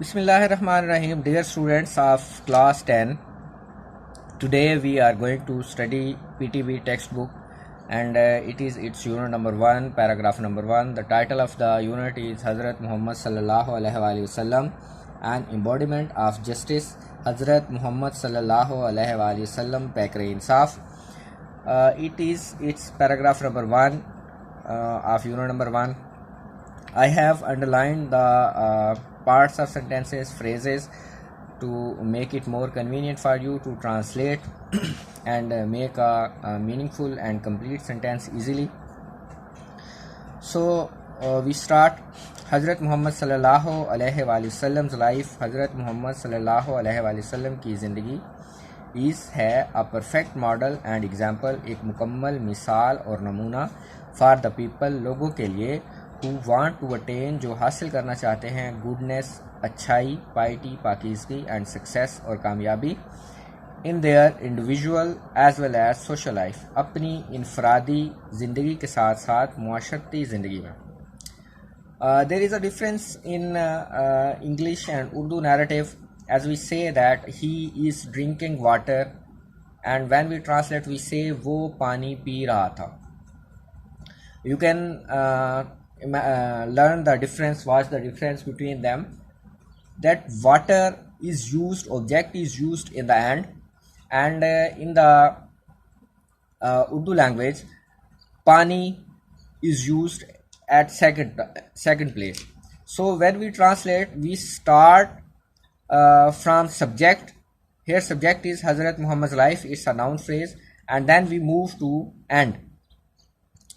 Bismillahirrahmanirrahim. Dear students of class 10, today we are going to study PTB textbook and its unit number 1, paragraph number 1. The title of the unit is Hazrat Muhammad sallallahu alaihi wasallam, an embodiment of justice. Hazrat Muhammad sallallahu alaihi wasallam Pakre Insaf. It's paragraph number 1 of unit number 1. I have underlined the parts of sentences, phrases to make it more convenient for you to translate and make a meaningful and complete sentence easily. So we start. Hazrat Muhammad sallallahu alaihi wasallam's life. Hazrat Muhammad sallallahu alaihi wasallam की ज़िंदगी है a perfect model and example, एक मुकम्मल मिसाल और नमूना for the people, लोगों के लिए, who want to attain, जो हासिल करना चाहते हैं, goodness, अच्छाई, piety, पाकीज़गी and success और कामयाबी in their individual as well as social life, अपनी इनफरादी ज़िंदगी के साथ साथ मुआशरती ज़िंदगी में. There is a difference in English and Urdu narrative, as we say that he is drinking water, and when we translate we say वो पानी P रहा था. You can learn the difference, watch the difference between them. That water is used, object is used in the end, and in the Urdu language, pani is used at second place. So when we translate, we start from subject. Here subject is Hazrat Muhammad's life, it's a noun phrase, and then we move to end.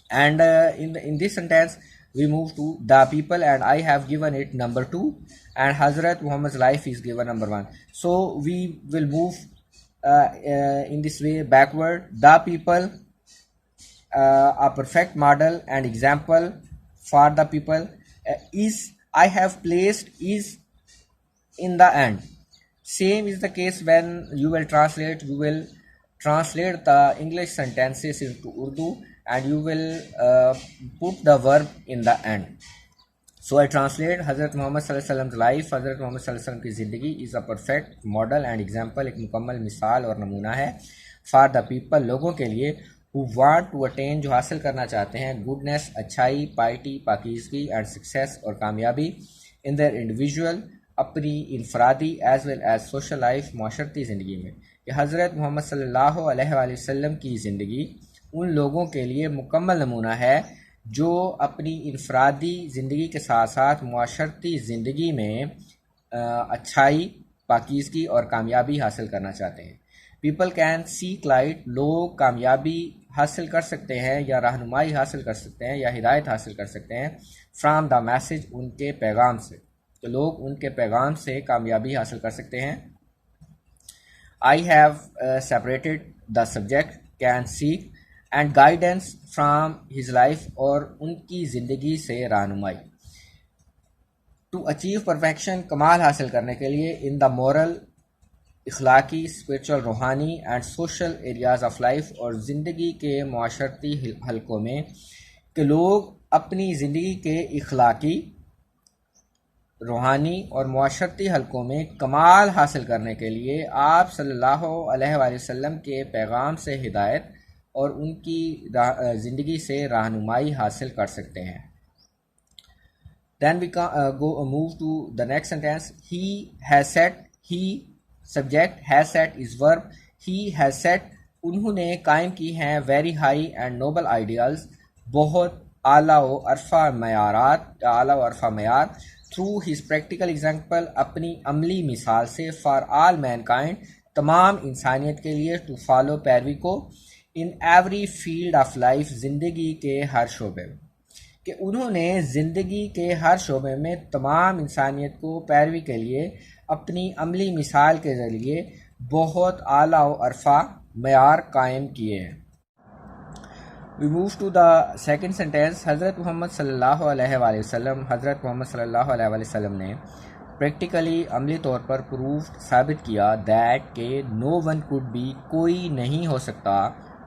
And in this sentence we move to the people, and I have given it number 2, and Hazrat Muhammad's life is given number 1. So we will move in this way backward. The people, a perfect model and example for the people, is I have placed is in the end. Same is the case when you will translate. You will translate the English sentences into Urdu, and you will put the verb in the end. So I translate Hazrat Muhammad sallallahu alaihi wasallam's life. Hazrat Muhammad sallallahu alaihi wasallam की ज़िंदगी is a perfect model and example, एक मुकम्मल मिसाल और नमूना है for the people, लोगों के लिए, who want to attain, जो हासिल करना चाहते हैं, goodness, अच्छाई, piety, पाकीज़गी and success और कामयाबी in their individual, अपनी इनफरादी as well as social life, माशरती ज़िंदगी में. कि हज़रत मोहम्मद सल्लल्लाहु अलैहि वसल्लम की ज़िंदगी उन लोगों के लिए मुकम्मल नमूना है जो अपनी इनफरादी ज़िंदगी के साथ साथ मुआशरती ज़िंदगी में अच्छाई, पाकीज़गी और कामयाबी हासिल करना चाहते हैं. पीपल कैन सीक लाइट, लोग कामयाबी हासिल कर सकते हैं या रहनुमाई हासिल कर सकते हैं या हिदायत हासिल कर सकते हैं फ्राम द मैसेज, उनके पैगाम से. तो लोग उनके पैगाम से कामयाबी हासिल कर सकते हैं. I have separated the subject can seek and guidance from his life, और उनकी ज़िंदगी से रहनुमाई. To achieve perfection, कमाल हासिल करने के लिए, in the moral, इखलाकी, spiritual, रूहानी and social areas of life, और ज़िंदगी के मुआशरती हलकों में, कि लोग अपनी ज़िंदगी के इखलाकी, रूहानी और मुआशरती हलकों में कमाल हासिल करने के लिए आप सल्लल्लाहु अलैहि वसल्लम के पैगाम से हिदायत और उनकी ज़िंदगी से रहनुमाई हासिल कर सकते हैं. Then we move to the next sentence. He has set, he subject, has set is verb. He has set, उन्होंने कायम की हैं very high and noble ideals, बहुत आला व अरफा मयारात, आला व अरफा मयार, through his practical example, अपनी अमली मिसाल से, for all mankind, तमाम इंसानियत के लिए, to follow, पैरवी को, in every field of life, ज़िंदगी के हर शोबे में. कि उन्होंने ज़िंदगी के हर शोबे में तमाम इंसानियत को पैरवी के लिए अपनी अमली मिसाल के ज़रिए बहुत आला व अरफा मयार कायम किए हैं. We move to the second sentence. हज़रत मोहम्मद सल्लल्लाहु अलैहि वसल्लम, हज़रत मोहम्मद सल्लल्लाहु अलैहि वसल्लम ने प्रैक्टिकली अमली तौर पर प्रूव साबित किया दैट के नो वन कुड बी, कोई नहीं हो सकता,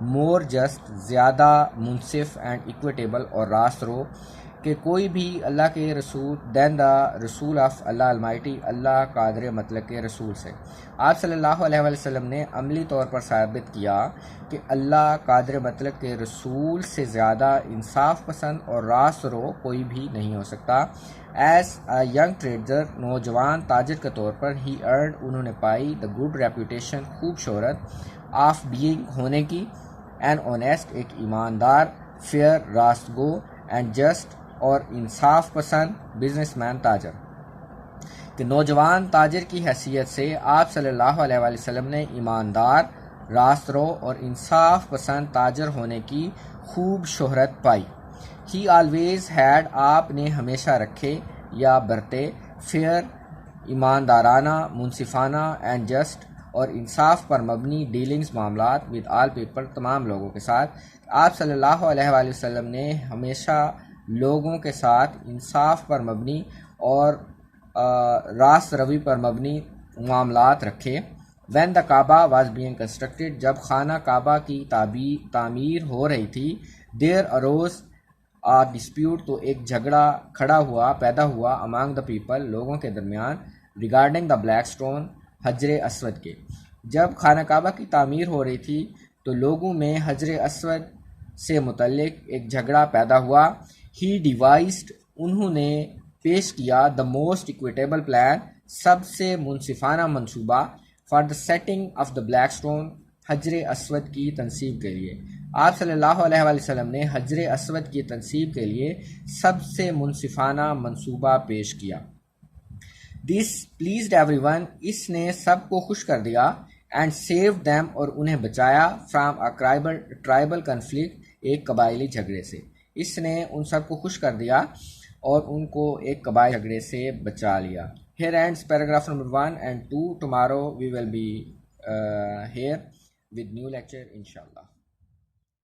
मोर जस्ट, ज़्यादा मुनसिफ एंड इक्विटेबल और रास्त रो, कि कोई भी अल्लाह के रसूल दैन द रसूल ऑफ अल्लाह अलमाइटी, अल्लाह कादर मतलब के रसूल से। आप सल्लल्लाहु अलैहि वसल्लम ने अमली तौर पर साबित किया कि अल्लाह कादर मतलब के रसूल से ज़्यादा इंसाफ पसंद और रास्त रो कोई भी नहीं हो सकता। एज अ यंग ट्रेडर, नौजवान ताजिर के तौर पर ही अर्न, उन्होंने पाई द गुड रेपूटेशन, खूब शोहरत, ऑफ बीइंग होने की, एन ऑनेस्ट एक ईमानदार, फेयर रास्तगो, एंड जस्ट और इंसाफ पसंद बिजनेसमैन ताजर। कि नौजवान ताजिर की हैसियत से आप सल्लल्लाहु अलैहि वसल्लम ने ईमानदार, रास्तरो और इंसाफ पसंद ताजर होने की खूब शोहरत पाई। ही ऑलवेज हैड, आपने हमेशा रखे या बरते, फेयर ईमानदाराना, मुनसिफाना, एंड जस्ट और इंसाफ पर मबनी डीलिंग्स मामलात विद आल पीपल, तमाम लोगों के साथ। आप सल्लल्लाहु अलैहि वसल्लम ने हमेशा लोगों के साथ इंसाफ पर मबनी और रास्त रवी पर मबनी मामलात रखे। When the Kaaba was being constructed, जब खाना काबा की तामीर हो रही थी, देयर अरोज आ डिस्प्यूट, तो एक झगड़ा खड़ा हुआ, पैदा हुआ, अमंग द पीपल, लोगों के दरमियान, रिगार्डिंग द ब्लैक स्टोन, हजर अस्वद के। जब खाना काबा की तामीर हो रही थी तो लोगों में हजर अस्वद से मुतल्लिक एक झगड़ा पैदा हुआ। ही डिवाइस्ड, उन्होंने पेश किया, द मोस्ट इक्विटेबल प्लान, सबसे मुनसिफाना मंसूबा, for the setting of the black stone, हजर अस्वद की तनसीब के लिए। आप सल्लल्लाहु अलैहि वसल्लम ने हजर अस्वद की तनसीब के लिए सबसे मुनसिफाना मंसूबा पेश किया। दिस प्लीज्ड एवरीवन, इसने सबको खुश कर दिया, एंड सेव्ड देम, और उन्हें बचाया, फ्राम अ ट्राइबल कन्फ्लिक्ट, एक कबायली झगड़े से। इसने उन सबको खुश कर दिया और उनको एक कबायली झगड़े से बचा लिया। Here ends paragraph number 1 and 2. Tomorrow we will be here with new lecture inshallah.